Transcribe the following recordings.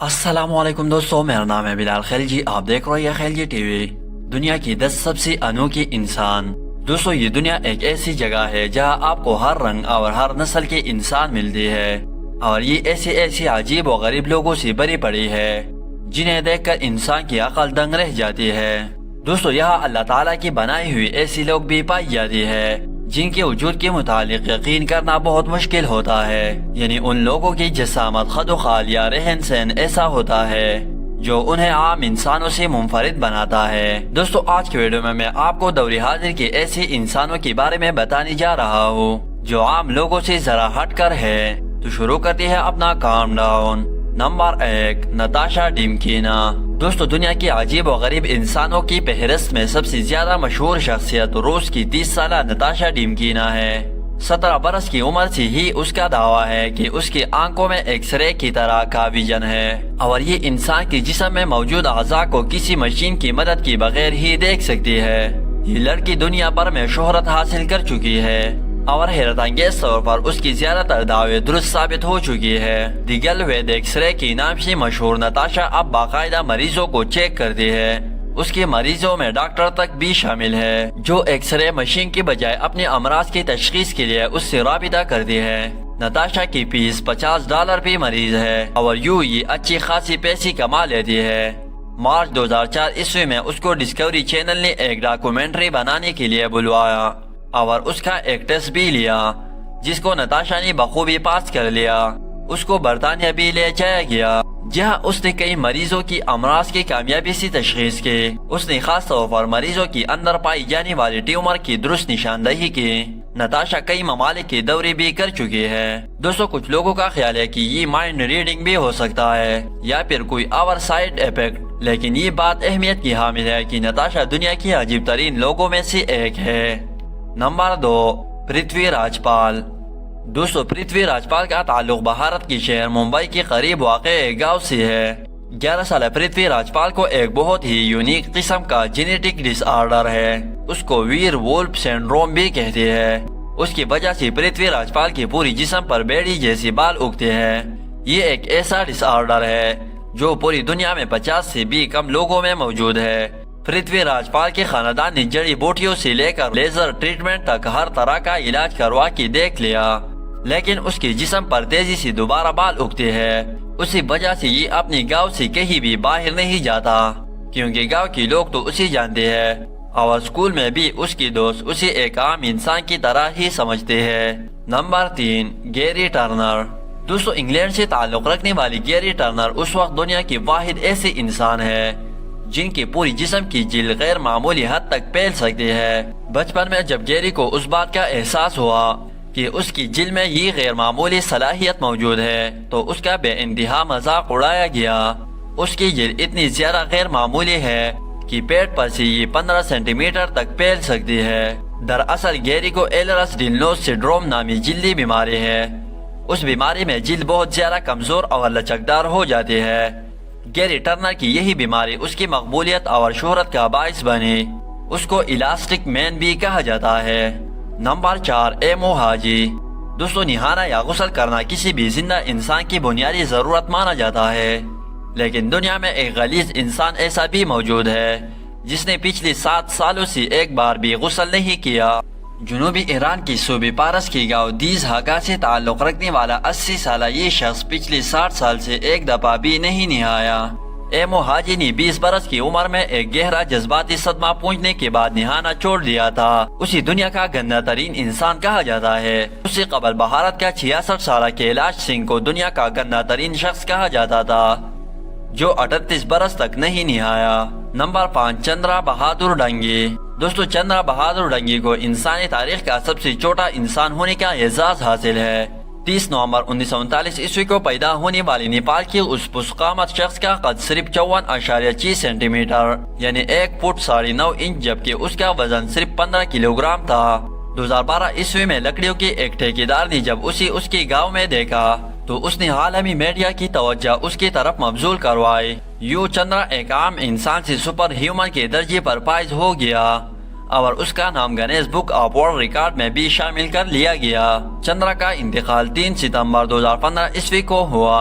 السلام علیکم دوستو، میرا نام ہے بلال خیلجی۔ آپ دیکھ رہے ہیں خیلجی ٹی وی۔ دنیا کی 10 سب سے انوکھی انسان۔ دوستو، یہ دنیا ایک ایسی جگہ ہے جہاں آپ کو ہر رنگ اور ہر نسل کے انسان ملتی ہے، اور یہ ایسی عجیب و غریب لوگوں سے بھری پڑی ہے جنہیں دیکھ کر انسان کی عقل دنگ رہ جاتی ہے۔ دوستو، یہاں اللہ تعالیٰ کی بنائی ہوئی ایسی لوگ بھی پائی جاتی ہے جن کے وجود کے متعلق یقین کرنا بہت مشکل ہوتا ہے، یعنی ان لوگوں کی جسامت، خد و خال یا رہن سہن ایسا ہوتا ہے جو انہیں عام انسانوں سے منفرد بناتا ہے۔ دوستو، آج کی ویڈیو میں آپ کو دور حاضر کے ایسے انسانوں کے بارے میں بتانے جا رہا ہوں جو عام لوگوں سے ذرا ہٹ کر ہے۔ تو شروع کرتے ہیں اپنا کام ڈاؤن۔ نمبر 1، نتاشا ڈیمکینا۔ دوستو، دنیا کی عجیب و غریب انسانوں کی فہرست میں سب سے زیادہ مشہور شخصیت روس کی 30 سالہ نتاشا ڈیمکینا ہے۔ 17 برس کی عمر سے ہی اس کا دعویٰ ہے کہ اس کی آنکھوں میں ایکس رے کی طرح کا ویژن ہے، اور یہ انسان کے جسم میں موجود اعضاء کو کسی مشین کی مدد کے بغیر ہی دیکھ سکتی ہے۔ یہ لڑکی دنیا بھر میں شہرت حاصل کر چکی ہے، اور حیرت انگیز طور پر اس کی زیادہ تر دعوے درست ثابت ہو چکی ہے۔ دی گرل ود ایکس رے کے نام سے مشہور نتاشا اب باقاعدہ مریضوں کو چیک کرتی ہے۔ اس کے مریضوں میں ڈاکٹر تک بھی شامل ہے جو ایکس رے مشین کی بجائے اپنے امراض کی تشخیص کے لیے اس سے رابطہ کرتی ہے۔ نتاشا کی فیس $50 پہ مریض ہے، اور یہ اچھی خاصی پیسے کما لیتی ہے۔ مارچ 2004 عیسوی میں اس کو ڈسکوری چینل نے ایک ڈاکومنٹری بنانے کے لیے بلوایا، اور اس کا ایک ٹیسٹ بھی لیا جس کو نتاشا نے بخوبی پاس کر لیا۔ اس کو برطانیہ بھی لے جایا گیا جہاں اس نے کئی مریضوں کی امراض کی کامیابی سے تشخیص کی۔ اس نے خاص طور پر مریضوں کی اندر پائی جانے والی ٹیومر کی درست نشاندہی کی۔ نتاشا کئی ممالک کی دورے بھی کر چکی ہے۔ دوستو، کچھ لوگوں کا خیال ہے کہ یہ مائنڈ ریڈنگ بھی ہو سکتا ہے یا پھر کوئی اور سائیڈ ایفیکٹ، لیکن یہ بات اہمیت کی حامل ہے کہ نتاشا دنیا کی عجیب ترین لوگوں میں سے ایک ہے۔ نمبر 2، پرتھوی راج پال۔ دوستو، پرتھوی راج پال کا تعلق بھارت کے شہر ممبئی کے قریب واقع ایک گاؤں سے ہے۔ 11 سالہ پرتھوی راج پال کو ایک بہت ہی یونیک قسم کا جینیٹک ڈس آرڈر ہے، اس کو ویر وولف سنڈروم بھی کہتے ہیں۔ اس کی وجہ سے پرتھوی راج پال کے پوری جسم پر بیڑی جیسے بال اگتے ہیں۔ یہ ایک ایسا ڈس آرڈر ہے جو پوری دنیا میں 50 سے بھی کم لوگوں میں موجود ہے۔ پرتھوی راج پال کے خاندان نے جڑی بوٹیوں سے لے کر لیزر ٹریٹمنٹ تک ہر طرح کا علاج کروا کے دیکھ لیا، لیکن اس کے جسم پر تیزی سے دوبارہ بال اگتے ہیں۔ اسی وجہ سے یہ اپنے گاؤں سے کہیں بھی باہر نہیں جاتا، کیونکہ گاؤں کے لوگ تو اسے جانتے ہیں، اور اسکول میں بھی اس کے دوست اسے ایک عام انسان کی طرح ہی سمجھتے ہیں۔ نمبر 3، گیری ٹرنر۔ دوستو، انگلینڈ سے تعلق رکھنے والی گیری ٹرنر اس وقت دنیا کی واحد ایسے انسان ہے جن کے پوری جسم کی جلد غیر معمولی حد تک پھیل سکتی ہے۔ بچپن میں جب گیری کو اس بات کا احساس ہوا کہ اس کی جلد میں یہ غیر معمولی صلاحیت موجود ہے تو اس کا بے انتہا مذاق اڑایا گیا۔ اس کی جلد اتنی زیادہ غیر معمولی ہے کہ پیٹ پر سے یہ 15 سینٹی میٹر تک پھیل سکتی ہے۔ دراصل گیری کو ایلرس ڈینلوز سنڈروم نامی جلدی بیماری ہے۔ اس بیماری میں جلد بہت زیادہ کمزور اور لچکدار ہو جاتی ہے۔ گیری ٹرنر کی یہی بیماری اس کی مقبولیت اور شہرت کا باعث بنی۔ اس کو الاسٹک مین بھی کہا جاتا ہے۔ نمبر 4، ایمو حاجی۔ دوستو، نہانا یا غسل کرنا کسی بھی زندہ انسان کی بنیادی ضرورت مانا جاتا ہے، لیکن دنیا میں ایک غلیظ انسان ایسا بھی موجود ہے جس نے پچھلے 7 سالوں سے ایک بار بھی غسل نہیں کیا۔ جنوبی ایران کی صوبے پارس کی گاؤں دیز ہاگا سے تعلق رکھنے والا 80 سالہ یہ شخص پچھلے 60 سال سے ایک دفعہ بھی نہیں نہایا۔ ایمو حاجی نے 20 برس کی عمر میں ایک گہرا جذباتی صدمہ پہنچنے کے بعد نہانا چھوڑ دیا تھا۔ اسے دنیا کا گندا ترین انسان کہا جاتا ہے۔ اس سے قبل بھارت کا 66 سالہ کیلاش سنگھ کو دنیا کا گندا ترین شخص کہا جاتا تھا جو 38 برس تک نہیں نہایا۔ نمبر 5، چندرا بہادر ڈنگی۔ دوستو، چندرا بہادر ڈنگی کو انسانی تاریخ کا سب سے چھوٹا انسان ہونے کا اعزاز حاصل ہے۔ 30 نومبر 1939 عیسوی کو پیدا ہونے والی نیپال کی اس پسقامت شخص کا قد صرف 54.6 سینٹی میٹر یعنی 1 فٹ 9.5 انچ، جبکہ اس کا وزن صرف 15 کلو گرام تھا۔ 2012 عیسوی میں لکڑیوں کے ایک ٹھیکیدار نے جب اسے اس کے گاؤں میں دیکھا تو اس نے عالمی میڈیا کی توجہ اس کی طرف مبذول کروائی۔ یوں چندرا ایک عام انسان سے سپر ہیومن کے درجے پر فائز ہو گیا، اور اس کا نام Guinness book of world record میں بھی شامل کر لیا گیا۔ چندرا کا انتقال 3 ستمبر 2015 عیسوی کو ہوا۔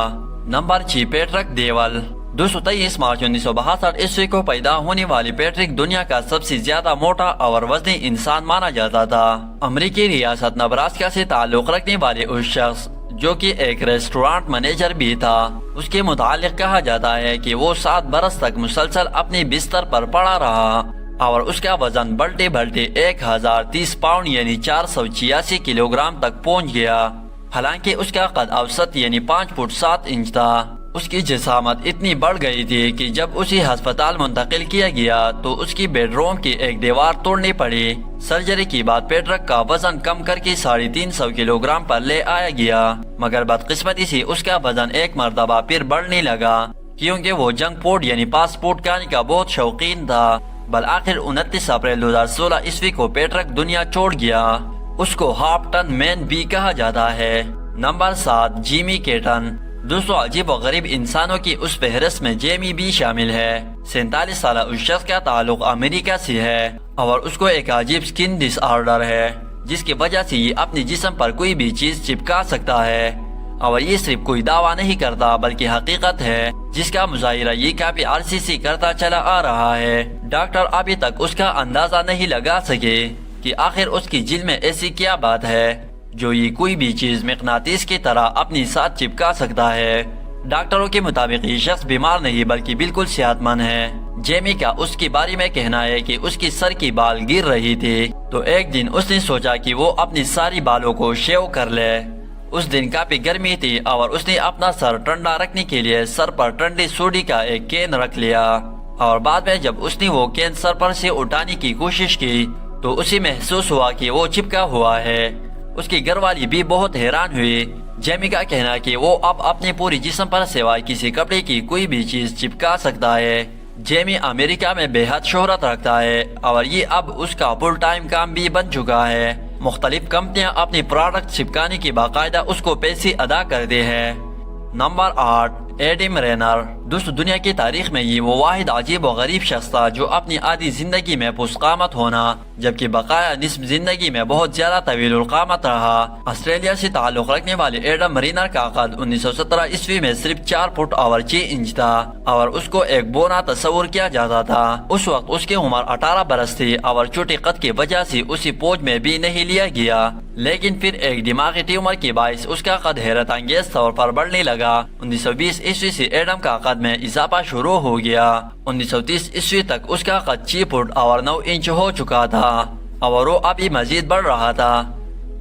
نمبر 6 پیٹرک دیول 223 مارچ 1962 عیسوی کو پیدا ہونے والی پیٹرک دنیا کا سب سے زیادہ موٹا اور وزنی انسان مانا جاتا تھا۔ امریکی ریاست نبراسکا سے تعلق رکھنے والے اس شخص جو کہ ایک ریسٹورانٹ مینیجر بھی تھا، اس کے متعلق کہا جاتا ہے کہ وہ 7 برس تک مسلسل اپنی بستر پر پڑا رہا اور اس کا وزن بلٹے بلٹے 1030 پاؤنڈ یعنی 486 کلو گرام تک پہنچ گیا۔ حالانکہ اس کا قد اوسط یعنی 5 فٹ 7 انچ تھا۔ اس کی جسامت اتنی بڑھ گئی تھی کہ جب اسے ہسپتال منتقل کیا گیا تو اس کی بیڈ روم کی ایک دیوار توڑنی پڑی۔ سرجری کے بعد پیٹرک کا وزن کم کر کے 350 کلو گرام پر لے آیا گیا، مگر بدقسمتی سے اس کا وزن ایک مرتبہ پھر بڑھنے لگا کیونکہ وہ جنک فوڈ یعنی فاسٹ فوڈ کھانے کا بہت شوقین تھا۔ بالآخر 29 اپریل 2016 عیسوی کو پیٹرک دنیا چھوڑ گیا۔ اس کو ہاف ٹن مین بھی کہا جاتا ہے۔ نمبر 7 جیمی کیٹن 200 عجیب و غریب انسانوں کی اس فہرست میں جیمی بھی شامل ہے۔ 47 سالہ اس شخص کا تعلق امریکہ سے ہے اور اس کو ایک عجیب سکن ڈس آرڈر ہے جس کی وجہ سے یہ اپنے جسم پر کوئی بھی چیز چپکا سکتا ہے، اور یہ صرف کوئی دعویٰ نہیں کرتا بلکہ حقیقت ہے جس کا مظاہرہ یہ کافی عرصے سے کرتا چلا آ رہا ہے۔ ڈاکٹر ابھی تک اس کا اندازہ نہیں لگا سکے کہ آخر اس کی جلد میں ایسی کیا بات ہے جو یہ کوئی بھی چیز مقناطیس کی طرح اپنی ساتھ چپکا سکتا ہے۔ ڈاکٹروں کے مطابق یہ شخص بیمار نہیں بلکہ بالکل صحت مند ہے۔ جیمی کا اس کے بارے میں کہنا ہے کہ اس کی سر کی بال گر رہی تھی تو ایک دن اس نے سوچا کہ وہ اپنی ساری بالوں کو شیو کر لے۔ اس دن کافی گرمی تھی اور اس نے اپنا سر ٹھنڈا رکھنے کے لیے سر پر ٹھنڈی سوڈی کا ایک کین رکھ لیا، اور بعد میں جب اس نے وہ کین سر پر سے اٹھانے کی کوشش کی تو اسے محسوس ہوا کہ وہ چپکا ہوا ہے۔ اس کی گھر والی بھی بہت حیران ہوئی۔ جیمی کا کہنا ہے کہ وہ اب اپنے پورے جسم پر سوائے کسی کپڑے کی کوئی بھی چیز چپکا سکتا ہے۔ جیمی امریکہ میں بے حد شہرت رکھتا ہے اور یہ اب اس کا فل ٹائم کام بھی بن چکا ہے۔ مختلف کمپنیاں اپنی پروڈکٹ چپکانے کی باقاعدہ اس کو پیسے ادا کرتے ہیں۔ نمبر 8 ایڈم رینر دوستو دنیا کی تاریخ میں یہ وہ واحد عجیب و غریب شخص تھا جو اپنی آدھی زندگی میں پرقامت ہونا جبکہ بقایا نصف زندگی میں بہت زیادہ طویل القامت رہا۔ آسٹریلیا سے تعلق رکھنے والے ایڈم رینر کا قد 1917 عیسوی میں صرف 4 فٹ اور 6 انچ تھا اور اس کو ایک بونا تصور کیا جاتا تھا۔ اس وقت اس کی عمر 18 برس تھی اور چھوٹے قد کی وجہ سے اسے فوج میں بھی نہیں لیا گیا، لیکن پھر ایک دماغی ٹیومر کے باعث اس کا قد حیرت انگیز طور پر بڑھنے لگا۔ 1920 عیسوی سے ایڈم کا قد میں اضافہ شروع ہو گیا۔ 1930 عیسوی تک اس کا قد 6 فٹ اور 9 انچ ہو چکا تھا اور وہ ابھی مزید بڑھ رہا تھا،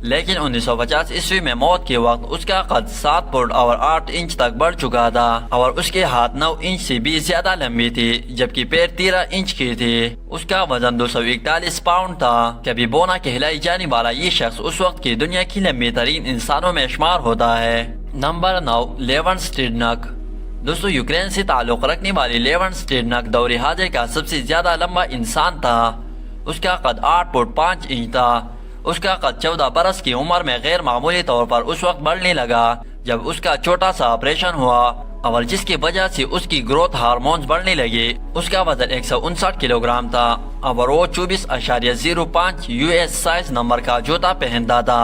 لیکن 1950 عیسوی میں موت کے وقت اس کا قد 7 فٹ اور 8 انچ تک بڑھ چکا تھا اور اس کے ہاتھ 9 انچ سے بھی زیادہ لمبی تھی جبکہ پیر 13 انچ کی تھی۔ اس کا وزن 241 پاؤنڈ تھا۔ کبھی بونا کہلائی جانے والا یہ شخص اس وقت کی دنیا کی لمبی ترین انسانوں میں شمار ہوتا ہے۔ نمبر 9 لیون سٹیڈنک دوستو یوکرین سے تعلق رکھنے والی لیون سٹیڈنک دور حاضر کا سب سے زیادہ لمبا انسان تھا۔ اس کا قد 8 فٹ 5 انچ تھا۔ اس کا قد 14 برس کی عمر میں غیر معمولی طور پر اس وقت بڑھنے لگا جب اس کا چھوٹا سا آپریشن ہوا اور جس کی وجہ سے اس کی گروتھ ہارمونز بڑھنے لگے۔ اس کا وزن 159 کلو گرام تھا اور وہ 24.05 US سائز نمبر کا جوتا پہنتا تھا۔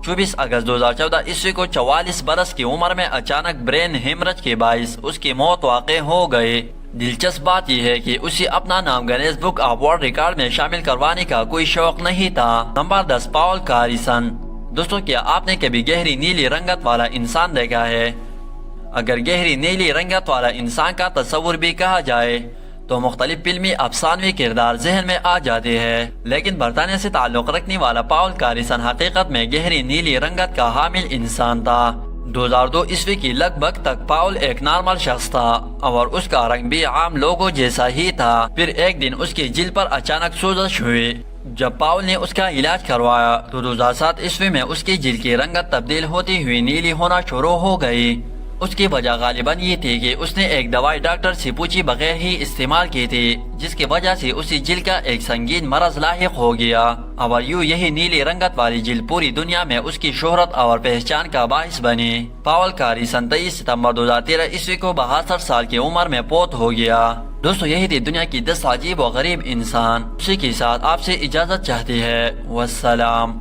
24 اگست 2014 عیسوی کو 44 برس کی عمر میں اچانک برین ہیمرج کے باعث اس کی موت واقع ہو گئی۔ دلچسپ بات یہ ہے کہ اسے اپنا نام Guinness book of world record میں شامل کروانے کا کوئی شوق نہیں تھا۔ نمبر 10 پاول کاریسن دوستو کیا آپ نے کبھی گہری نیلی رنگت والا انسان دیکھا ہے؟ اگر گہری نیلی رنگت والا انسان کا تصور بھی کہا جائے تو مختلف فلمی افسانوی کردار ذہن میں آ جاتے ہیں، لیکن برطانیہ سے تعلق رکھنے والا پاول کاریسن حقیقت میں گہری نیلی رنگت کا حامل انسان تھا۔ 2002 عیسوی کی لگ بھگ تک پاول ایک نارمل شخص تھا اور اس کا رنگ بھی عام لوگوں جیسا ہی تھا۔ پھر ایک دن اس کی جلد پر اچانک سوزش ہوئی۔ جب پاول نے اس کا علاج کروایا تو 2007 عیسوی میں اس کی جلد کی رنگت تبدیل ہوتی ہوئی نیلی ہونا شروع ہو گئی۔ اس کی وجہ غالباً یہ تھی کہ اس نے ایک دوائی ڈاکٹر سے پوچھی بغیر ہی استعمال کی تھی جس کی وجہ سے اسی جلد کا ایک سنگین مرض لاحق ہو گیا اور یہی نیلی رنگت والی جلد پوری دنیا میں اس کی شہرت اور پہچان کا باعث بنی۔ پاول کاریسن 23 ستمبر 2013 عیسوی کو 72 سال کی عمر میں فوت ہو گیا۔ دوستو یہی تھی دنیا کی 10 عجیب و غریب انسان۔ اسی کے ساتھ آپ سے اجازت چاہتی ہے۔ والسلام۔